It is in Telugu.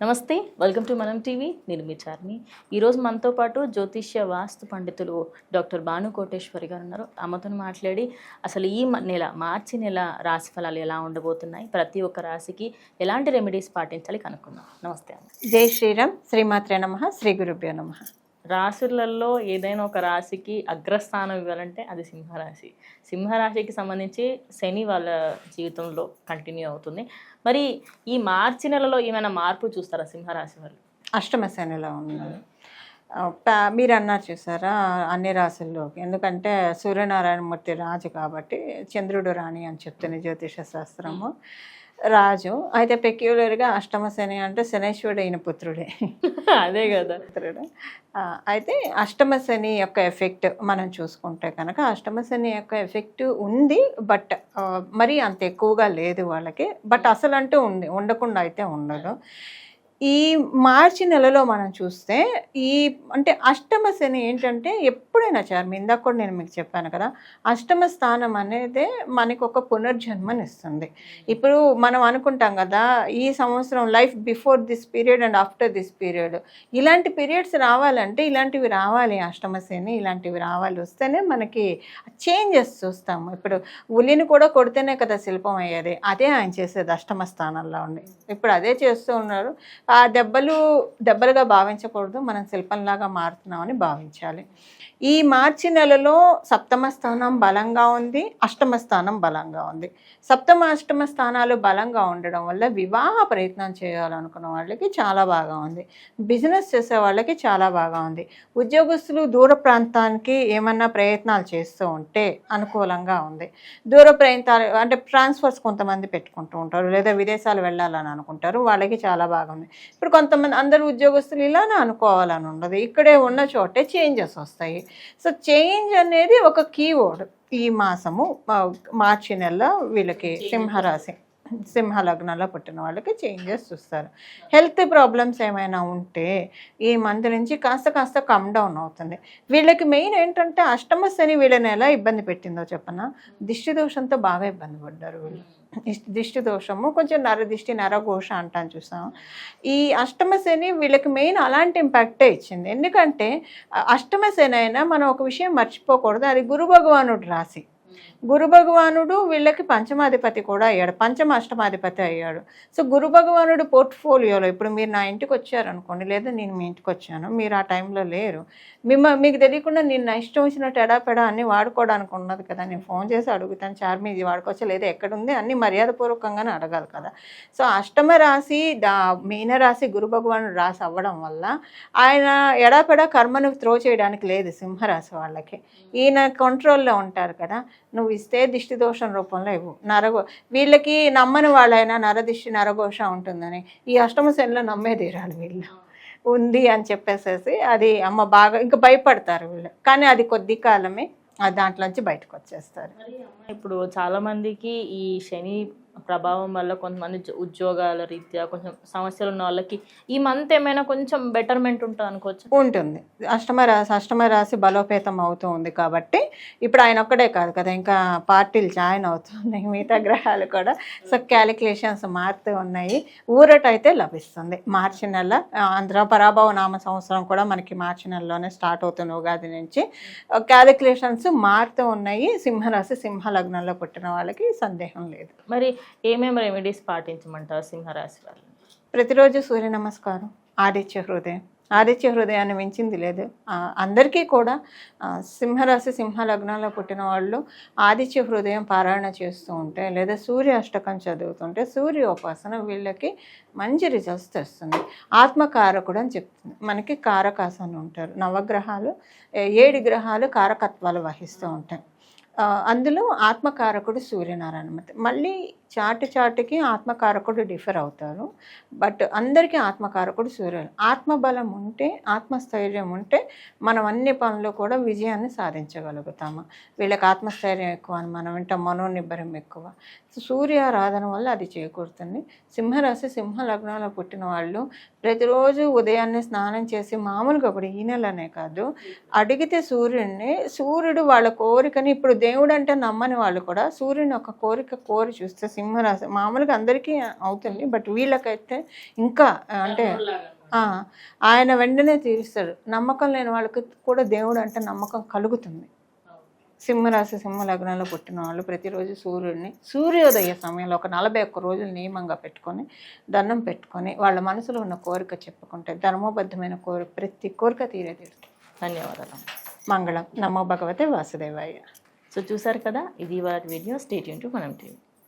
నమస్తే, వెల్కమ్ టు మనం టీవీ. నేను మీ చార్మి. ఈరోజు మనతో పాటు జ్యోతిష్య వాస్తు పండితులు డాక్టర్ భాను కోటేశ్వరి గారు ఉన్నారు. ఆమెతో మాట్లాడి అసలు ఈ నెల మార్చి నెల రాశి ఫలాలు ఎలా ఉండబోతున్నాయి, ప్రతి ఒక్క రాశికి ఎలాంటి రెమెడీస్ పాటించాలి కనుక్కుందాం. నమస్తే అమ్మ. జై శ్రీరామ్. శ్రీమాత్రే నమః. శ్రీ గురుభ్యో నమః. రాశులలో ఏదైనా ఒక రాశికి అగ్రస్థానం ఇవ్వాలంటే అది సింహరాశి. సింహరాశికి సంబంధించి శని వాళ్ళ జీవితంలో కంటిన్యూ అవుతుంది. మరి ఈ మార్చి నెలలో ఏమైనా మార్పు చూస్తారా సింహరాశి వాళ్ళు? అష్టమ శనిలో ఉన్నారు. మీరు అన్నారు చూసారా అన్ని రాశుల్లోకి, ఎందుకంటే సూర్యనారాయణమూర్తి రాజు కాబట్టి చంద్రుడు రాణి అని చెప్తుంది జ్యోతిష శాస్త్రము. రాజు అయితే పెక్యులర్గా అష్టమ శని అంటే శనేశ్వరుడు అయిన పుత్రుడే. అదే కదా పుత్రుడు. అయితే అష్టమ శని యొక్క ఎఫెక్ట్ మనం చూసుకుంటే కనుక అష్టమ శని యొక్క ఎఫెక్ట్ ఉంది, బట్ మరీ అంత ఎక్కువగా లేదు వాళ్ళకి. బట్ అసలు అంటూ ఉంది, ఉండకుండా అయితే ఉండదు. ఈ మార్చి నెలలో మనం చూస్తే ఈ అంటే అష్టమ శని ఏంటంటే ఎప్పుడైనా చార్మి, ఇందాక కూడా నేను మీకు చెప్పాను కదా, అష్టమ స్థానం అనేది మనకు ఒక పునర్జన్మని ఇస్తుంది. ఇప్పుడు మనం అనుకుంటాం కదా ఈ సంవత్సరం life before this period and after this period, ఇలాంటి పీరియడ్స్ రావాలంటే ఇలాంటివి రావాలి, అష్టమ శని ఇలాంటివి రావాలి, వస్తేనే మనకి చేంజెస్ చూస్తాము. ఇప్పుడు ఉలిని కూడా కొడితేనే కదా శిల్పం అయ్యేది, అదే ఆయన చేసేది అష్టమ స్థానంలో ఉండి. ఇప్పుడు అదే చేస్తూ ఉన్నారు. ఆ దెబ్బలుగా భావించకూడదు, మనం శిల్పంలాగా మారుతున్నామని భావించాలి. ఈ మార్చి నెలలో సప్తమ స్థానం బలంగా ఉంది, అష్టమ స్థానం బలంగా ఉంది. సప్తమ అష్టమ స్థానాలు బలంగా ఉండడం వల్ల వివాహ ప్రయత్నం చేయాలనుకున్న వాళ్ళకి చాలా బాగా ఉంది. బిజినెస్ చేసే వాళ్ళకి చాలా బాగా ఉంది. ఉద్యోగస్తులు దూర ప్రాంతానికి ఏమన్నా ప్రయత్నాలు చేస్తూ ఉంటే అనుకూలంగా ఉంది. దూర ప్రాంతాలు అంటే ట్రాన్స్ఫర్స్ కొంతమంది పెట్టుకుంటూ ఉంటారు, లేదా విదేశాలు వెళ్ళాలని అనుకుంటారు, వాళ్ళకి చాలా బాగా ఉంది. ఇప్పుడు కొంతమంది అందరూ ఉద్యోగస్తులు ఇలానే అనుకోవాలని ఉండదు, ఇక్కడే ఉన్న చోటే చేంజెస్ వస్తాయి. సో చేంజ్ అనేది ఒక కీవర్డ్. ఈ మాసము మార్చి నెల వీళ్ళకి సింహరాశి, సింహ లగ్నంలో పుట్టిన వాళ్ళకి చేంజెస్ చూస్తారు. హెల్త్ ప్రాబ్లమ్స్ ఏమైనా ఉంటే ఈ మంత్ నుంచి కాస్త కమ్ డౌన్ అవుతుంది. వీళ్ళకి మెయిన్ ఏంటంటే అష్టమ శని వీళ్ళని ఎలా ఇబ్బంది పెట్టిందో చెప్పనా, దిష్టి దోషంతో బాగా ఇబ్బంది పడ్డారు వీళ్ళు. దిష్టి దోషము, కొంచెం నరదిష్టి నరఘోష అంటాను చూసాం. ఈ అష్టమ శని వీళ్ళకి మెయిన్ అలాంటి ఇంపాక్టే ఇచ్చింది. ఎందుకంటే అష్టమ శని అయినా మనం ఒక విషయం మర్చిపోకూడదు, అది గురు భగవానుడు రాశి. గురు భగవానుడు వీళ్ళకి పంచమాధిపతి కూడా అయ్యాడు, పంచమ అష్టమాధిపతి అయ్యాడు. సో గురు భగవానుడు పోర్ట్ఫోలియోలో, ఇప్పుడు మీరు నా ఇంటికి వచ్చారనుకోండి, లేదా నేను మీ ఇంటికి వచ్చాను, మీరు ఆ టైంలో లేరు, మీకు తెలియకుండా నేను నా ఇష్టం వచ్చినట్టు ఎడాపెడా అన్నీ వాడుకోవడానికి ఉన్నది కదా. నేను ఫోన్ చేసి అడుగుతాను, చార్మి ఇది వాడుకోవచ్చా లేదా, ఎక్కడుంది అన్నీ మర్యాదపూర్వకంగానే అడగాలి కదా. సో అష్టమ రాశి మీనరాశి గురు భగవానుడు రాశి అవ్వడం వల్ల ఆయన ఎడాపెడా కర్మను త్రో చేయడానికి లేదు సింహరాశి వాళ్ళకి. ఈయన కంట్రోల్లో ఉంటారు కదా. నువ్వు ఇస్తే దిష్టి దోషం రూపంలో ఇవ్వు. వీళ్ళకి నమ్మని వాళ్ళైనా నరదిష్టి నరఘోష ఉంటుందని ఈ అష్టమ శనిలో నమ్మే తీరాలి వీళ్ళు ఉంది అని చెప్పేసేసి, అది అమ్మ బాగా ఇంకా భయపడతారు వీళ్ళు. కానీ అది కొద్ది కాలమే, దాంట్లోంచి బయటకు వచ్చేస్తారు. ఇప్పుడు చాలా మందికి ఈ శని ప్రభావం వల్ల కొంతమంది ఉద్యోగాల రీత్యా కొంచెం సమస్యలు ఉన్న వాళ్ళకి ఈ మంత్ ఏమైనా కొంచెం బెటర్మెంట్ ఉంటుంది అనుకోవచ్చు. ఉంటుంది. అష్టమ రాశి బలోపేతం అవుతూ ఉంది కాబట్టి ఇప్పుడు ఆయన ఒక్కడే కాదు కదా, ఇంకా పార్టీలు జాయిన్ అవుతున్నాయి, మిగతా గ్రహాలు కూడా. సో క్యాలిక్యులేషన్స్ మారుతూ ఉన్నాయి. ఊరట అయితే లభిస్తుంది మార్చి నెల. ఆంధ్ర పరాభవ నామ సంవత్సరం కూడా మనకి మార్చి నెలలోనే స్టార్ట్ అవుతుంది, ఉగాది నుంచి. క్యాలిక్యులేషన్స్ మారుతూ ఉన్నాయి. సింహరాశి సింహ లగ్నంలో పుట్టిన వాళ్ళకి సందేహం లేదు. మరి ఏమేమి రెమెడీస్ పాటించమంటారు సింహరాశి వాళ్ళు? ప్రతిరోజు సూర్య నమస్కారం, ఆదిత్య హృదయాన్ని మించింది లేదు. అందరికీ కూడా సింహరాశి సింహ లగ్నంలో పుట్టిన వాళ్ళు ఆదిత్య హృదయం పారాయణ చేస్తూ ఉంటే, లేదా సూర్య అష్టకం చదువుతుంటే, సూర్యోపాసన వీళ్ళకి మంచి రిజల్ట్స్ తెస్తుంది. ఆత్మకారకుడు అని చెప్తుంది. మనకి కారకాసన ఉంటారు, నవగ్రహాలు 7 గ్రహాలు కారకత్వాలు వహిస్తూ ఉంటాయి. అందులో ఆత్మకారకుడు సూర్యనారాయణమూర్తి. మళ్ళీ చాటికి ఆత్మకారకుడు డిఫర్ అవుతారు, బట్ అందరికీ ఆత్మకారకుడు సూర్యుడు. ఆత్మబలం ఉంటే, ఆత్మస్థైర్యం ఉంటే మనం అన్ని పనులు కూడా విజయాన్ని సాధించగలుగుతాము. వీళ్ళకి ఆత్మస్థైర్యం ఎక్కువ అని మనం వింటాం, మనోనిబ్బరం ఎక్కువ. సూర్యారాధన వల్ల అది చేకూరుతుంది. సింహరాశి సింహ లగ్నంలో పుట్టిన వాళ్ళు ప్రతిరోజు ఉదయాన్నే స్నానం చేసి, మామూలుగా కూడా ఈ నెలనే కాదు, అడిగితే సూర్యుడు వాళ్ళ కోరికని ఇప్పుడు దేవుడు అంటే నమ్మని వాళ్ళు కూడా సూర్యుని ఒక కోరి చూస్తే సింహరాశి మామూలుగా అందరికీ అవుతుంది, బట్ వీళ్ళకైతే ఇంకా అంటే ఆయన వెంటనే తీరుస్తాడు. నమ్మకం లేని వాళ్ళకి కూడా దేవుడు అంటే నమ్మకం కలుగుతుంది. సింహరాశి సింహ లగ్నంలో పుట్టిన వాళ్ళు ప్రతిరోజు సూర్యోదయ సమయంలో ఒక 41 రోజులు నియమంగా పెట్టుకొని దండం పెట్టుకొని వాళ్ళ మనసులో ఉన్న కోరిక చెప్పుకుంటే ధర్మబద్ధమైన ప్రతి కోరిక తీరుతుంది. ధన్యవాదాలు. మంగళం. నమో భగవతే వాసుదేవాయ. సో చూసారు కదా, ఇది వారి వీడియో. స్టే ట్యూన్ టు మనం టీవీ.